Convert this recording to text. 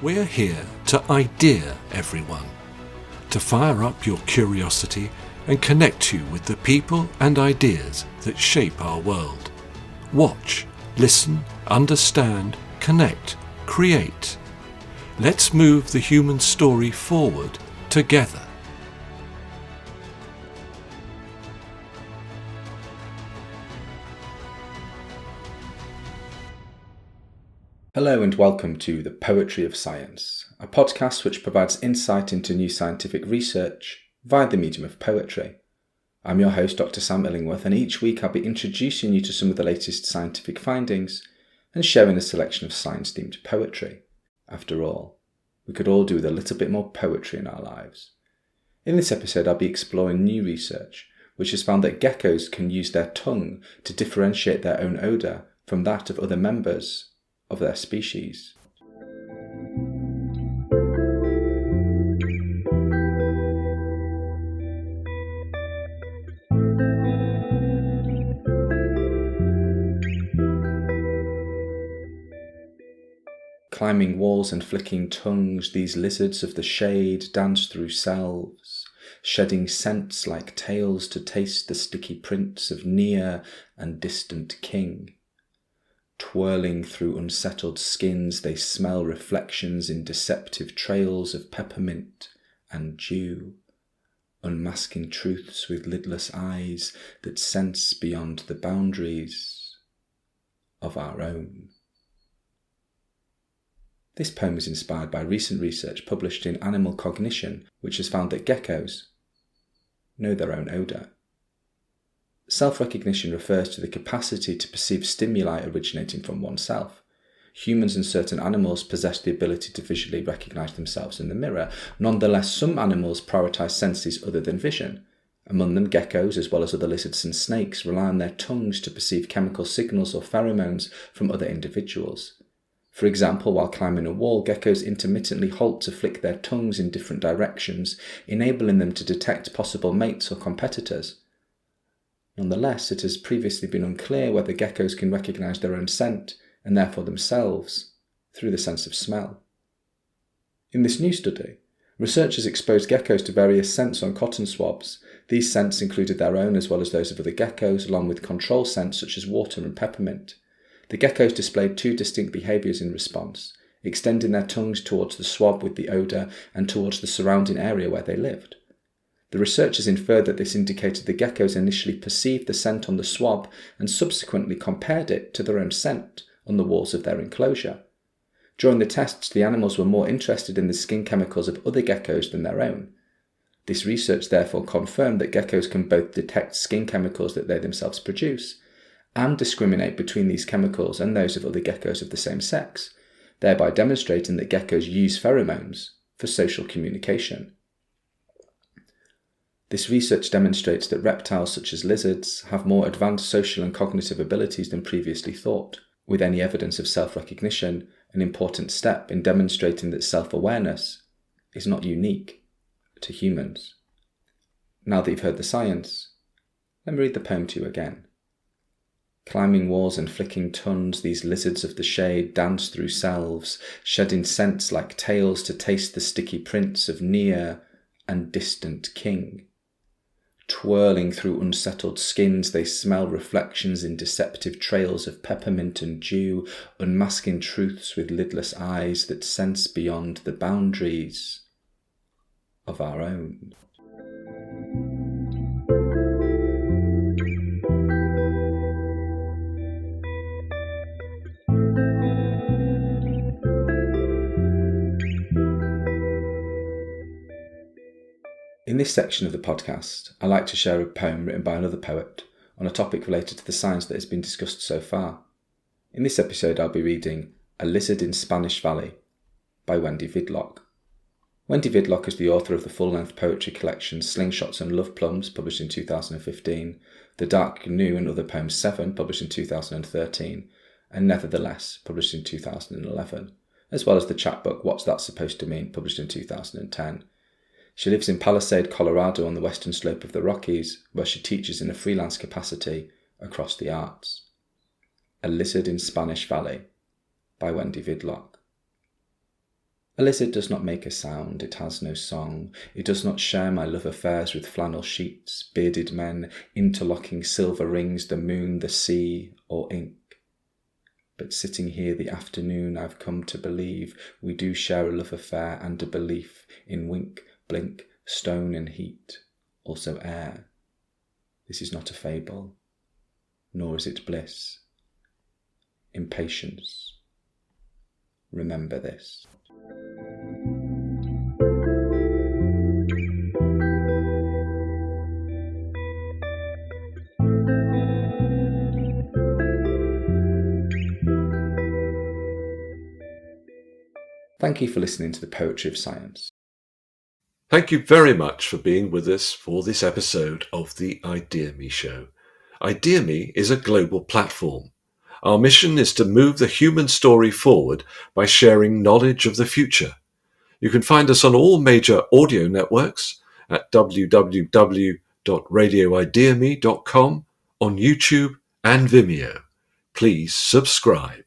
We're here to idea everyone, to fire up your curiosity and connect you with the people and ideas that shape our world. Watch, listen, understand, connect, create. Let's move the human story forward together. Hello and welcome to The Poetry of Science, a podcast which provides insight into new scientific research via the medium of poetry. I'm your host, Dr. Sam Illingworth, and each week I'll be introducing you to some of the latest scientific findings and sharing a selection of science-themed poetry. After all, we could all do with a little bit more poetry in our lives. In this episode, I'll be exploring new research which has found that geckos can use their tongue to differentiate their own odour from that of other members of their species. Climbing walls and flicking tongues, these lizards of the shade dance through selves, shedding scents like tails to taste the sticky prints of near and distant king. Twirling through unsettled skins, they smell reflections in deceptive trails of peppermint and dew, unmasking truths with lidless eyes that sense beyond the boundaries of our own. This poem is inspired by recent research published in Animal Cognition, which has found that geckos know their own odour. Self-recognition refers to the capacity to perceive stimuli originating from oneself. Humans and certain animals possess the ability to visually recognise themselves in the mirror. Nonetheless, some animals prioritise senses other than vision. Among them, geckos, as well as other lizards and snakes, rely on their tongues to perceive chemical signals or pheromones from other individuals. For example, while climbing a wall, geckos intermittently halt to flick their tongues in different directions, enabling them to detect possible mates or competitors. Nonetheless, it has previously been unclear whether geckos can recognise their own scent, and therefore themselves, through the sense of smell. In this new study, researchers exposed geckos to various scents on cotton swabs. These scents included their own as well as those of other geckos, along with control scents such as water and peppermint. The geckos displayed two distinct behaviours in response, extending their tongues towards the swab with the odour and towards the surrounding area where they lived. The researchers inferred that this indicated the geckos initially perceived the scent on the swab and subsequently compared it to their own scent on the walls of their enclosure. During the tests, the animals were more interested in the skin chemicals of other geckos than their own. This research therefore confirmed that geckos can both detect skin chemicals that they themselves produce and discriminate between these chemicals and those of other geckos of the same sex, thereby demonstrating that geckos use pheromones for social communication. This research demonstrates that reptiles such as lizards have more advanced social and cognitive abilities than previously thought, with any evidence of self-recognition an important step in demonstrating that self-awareness is not unique to humans. Now that you've heard the science, let me read the poem to you again. Climbing walls and flicking tongues, these lizards of the shade dance through selves, shedding scents like tails to taste the sticky prints of near and distant king. Twirling through unsettled skins, they smell reflections in deceptive trails of peppermint and dew, unmasking truths with lidless eyes that sense beyond the boundaries of our own. In this section of the podcast, I like to share a poem written by another poet on a topic related to the science that has been discussed so far. In this episode, I'll be reading A Lizard in Spanish Valley by Wendy Vidlock. Wendy Vidlock is the author of the full-length poetry collection Slingshots and Love Plums, published in 2015, The Dark Canoe and Other Poems 7, published in 2013, and Nevertheless, published in 2011, as well as the chapbook What's That Supposed to Mean, published in 2010. She lives in Palisade, Colorado on the western slope of the Rockies, where she teaches in a freelance capacity across the arts. A Lizard in Spanish Valley by Wendy Vidlock. A lizard does not make a sound, it has no song. It does not share my love affairs with flannel sheets, bearded men, interlocking silver rings, the moon, the sea, or ink. But sitting here the afternoon, I've come to believe we do share a love affair and a belief in wink, blink, stone and heat, also air. This is not a fable, nor is it bliss. Impatience. Remember this. Thank you for listening to the Poetry of Science. Thank you very much for being with us for this episode of the ideaXme Show. ideaXme is a global platform. Our mission is to move the human story forward by sharing knowledge of the future. You can find us on all major audio networks at www.radioideaXme.com, on YouTube and Vimeo. Please subscribe.